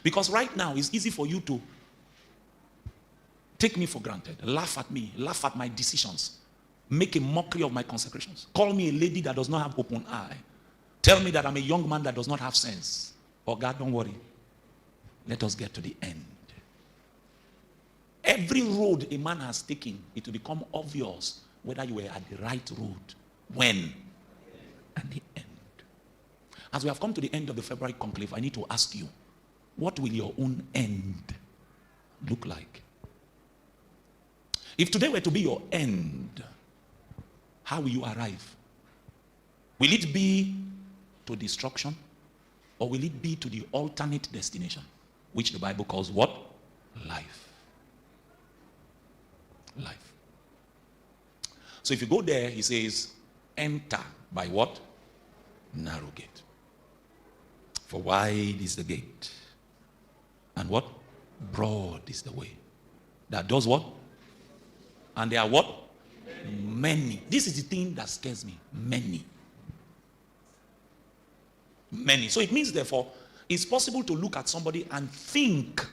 Because right now, it's easy for you to take me for granted, laugh at me, laugh at my decisions, make a mockery of my consecrations, call me a lady that does not have open eye, tell me that I'm a young man that does not have sense. Oh God, don't worry. Let us get to the end. Every road a man has taken, it will become obvious whether you were at the right road. When? At the end. As we have come to the end of the February conclave, I need to ask you, what will your own end look like? If today were to be your end, how will you arrive? Will it be to destruction? Or will it be to the alternate destination, which the Bible calls what? Life. Life. So if you go there, he says, enter by what? Narrow gate. For wide is the gate. And what? Broad is the way. That does what? And there are what? Many. This is the thing that scares me. Many. Many. So it means, therefore, it's possible to look at somebody and think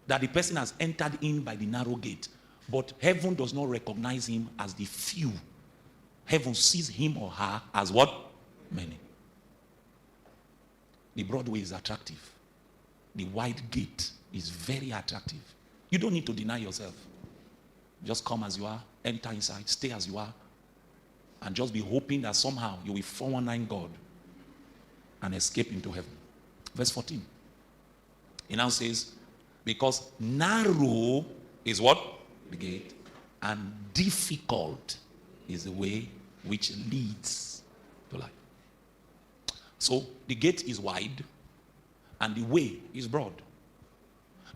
that the person has entered in by the narrow gate. But heaven does not recognize him as the few. Heaven sees him or her as what? Many. The broad way is attractive. The wide gate is very attractive. You don't need to deny yourself. Just come as you are, enter inside, stay as you are, and just be hoping that somehow you will 419 God and escape into heaven. Verse 14. He now says, because narrow is what? The gate. And difficult is the way which leads to life. So the gate is wide and the way is broad.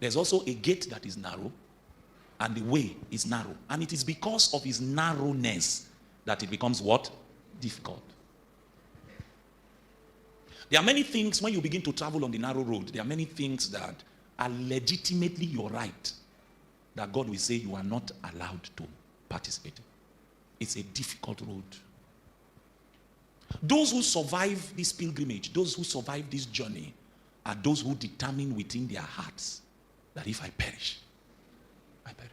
There's also a gate that is narrow and the way is narrow. And it is because of his narrowness that it becomes what? Difficult. There are many things when you begin to travel on the narrow road, there are many things that are legitimately your right that God will say you are not allowed to participate in. It's a difficult road. Those who survive this pilgrimage, those who survive this journey, are those who determine within their hearts that if I perish, I perish.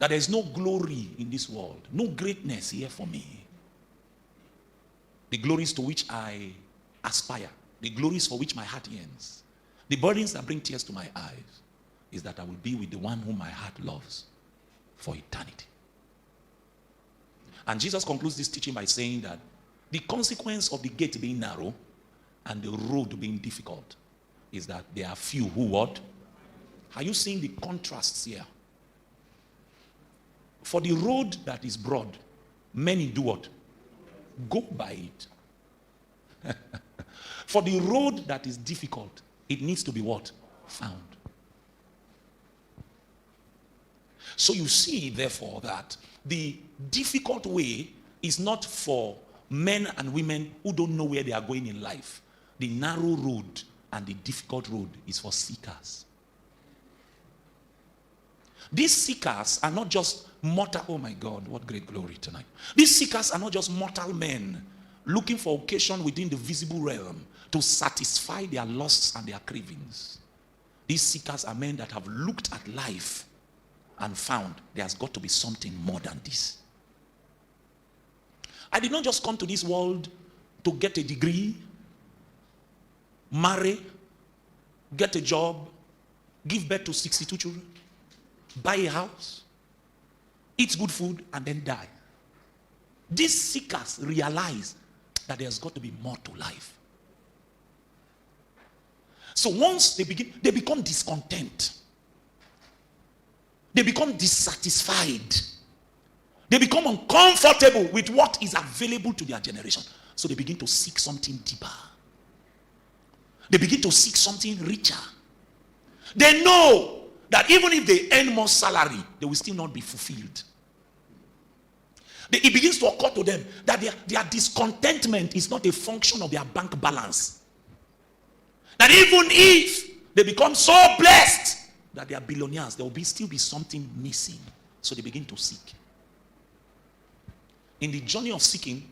That there is no glory in this world, no greatness here for me. The glories to which I aspire, the glories for which my heart yearns, the burdens that bring tears to my eyes, is that I will be with the one whom my heart loves for eternity. And Jesus concludes this teaching by saying that the consequence of the gate being narrow and the road being difficult is that there are few who what? Are you seeing the contrasts here? For the road that is broad, many do what? Go by it. For the road that is difficult, it needs to be what? Found. So you see, therefore, that the difficult way is not for men and women who don't know where they are going in life. The narrow road and the difficult road is for seekers. These seekers are not just mortal, oh my God, what great glory tonight. These seekers are not just mortal men looking for occasion within the visible realm to satisfy their lusts and their cravings. These seekers are men that have looked at life and found there's got to be something more than this. I did not just come to this world to get a degree, marry, get a job, give birth to 62 children, buy a house, eat good food, and then die. These seekers realize that there's got to be more to life. So once they become discontent. They become dissatisfied. They become uncomfortable with what is available to their generation. So they begin to seek something deeper. They begin to seek something richer. They know that even if they earn more salary, they will still not be fulfilled. It begins to occur to them that their discontentment is not a function of their bank balance. That even if they become so blessed that they are billionaires, there will still be something missing. So they begin to seek. In the journey of seeking,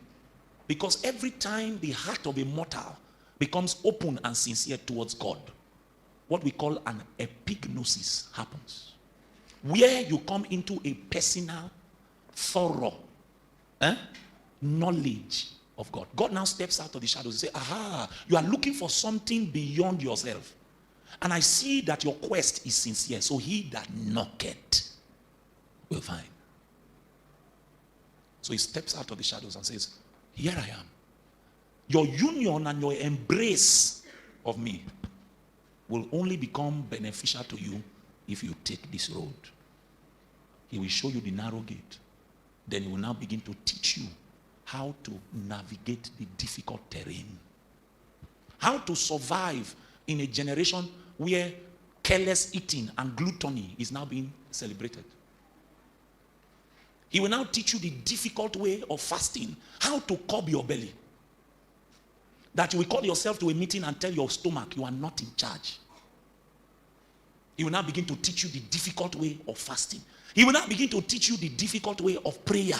because every time the heart of a mortal becomes open and sincere towards God, what we call an epignosis happens, where you come into a personal, thorough knowledge of God. God now steps out of the shadows and says, aha, you are looking for something beyond yourself. And I see that your quest is sincere. So he that knocketh will find. So he steps out of the shadows and says, here I am. Your union and your embrace of me will only become beneficial to you if you take this road. He will show you the narrow gate. Then he will now begin to teach you how to navigate the difficult terrain. How to survive in a generation where careless eating and gluttony is now being celebrated. He will now teach you the difficult way of fasting, how to curb your belly. That you will call yourself to a meeting and tell your stomach you are not in charge. He will now begin to teach you the difficult way of fasting. He will now begin to teach you the difficult way of prayer.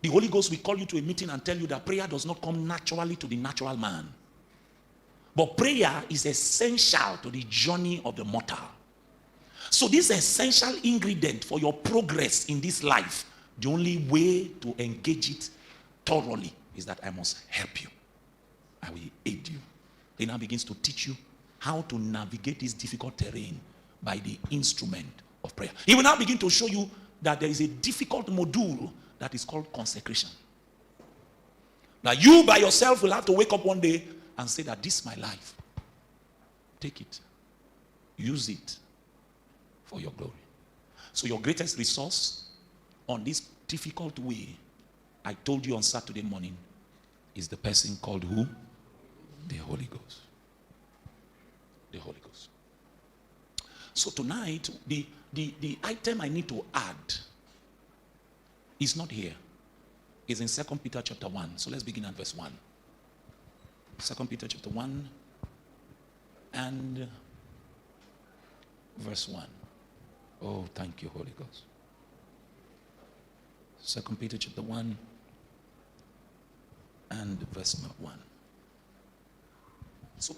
The Holy Ghost will call you to a meeting and tell you that prayer does not come naturally to the natural man. But prayer is essential to the journey of the mortal. So this essential ingredient for your progress in this life, the only way to engage it thoroughly is that I must help you. I will aid you. He now begins to teach you how to navigate this difficult terrain by the instrument of prayer. He will now begin to show you that there is a difficult module that is called consecration. Now you by yourself will have to wake up one day and say that this is my life. Take it. Use it for your glory. So your greatest resource on this difficult way, I told you on Saturday morning, is the person called who? The Holy Ghost. The Holy Ghost. So tonight, the item I need to add is not here. It's in 2 Peter chapter 1. So let's begin at verse 1. 2 Peter chapter 1 and verse 1. Oh, thank you, Holy Ghost. 2 Peter chapter 1 and verse 1. So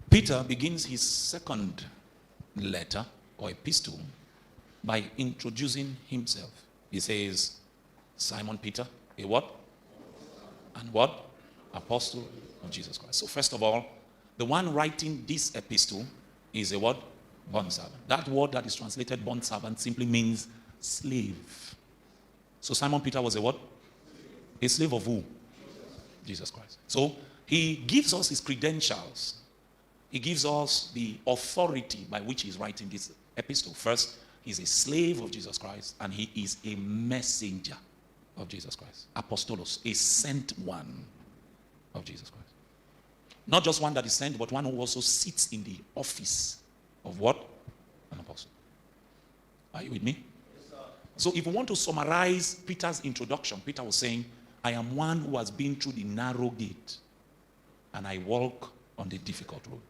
Peter begins his second letter or epistle by introducing himself. He says, Simon Peter, a what? And what? Apostle of Jesus Christ. So first of all, the one writing this epistle is a what? Bondservant. That word that is translated bondservant simply means slave. So Simon Peter was a what? A slave of who? Jesus Christ. So he gives us his credentials. He gives us the authority by which he's writing this epistle. First, he's a slave of Jesus Christ, and he is a messenger of Jesus Christ. Apostolos, a sent one of Jesus Christ. Not just one that is sent, but one who also sits in the office of what? An apostle. Are you with me? Yes, sir. So if we want to summarize Peter's introduction, Peter was saying, I am one who has been through the narrow gate, and I walk on the difficult road.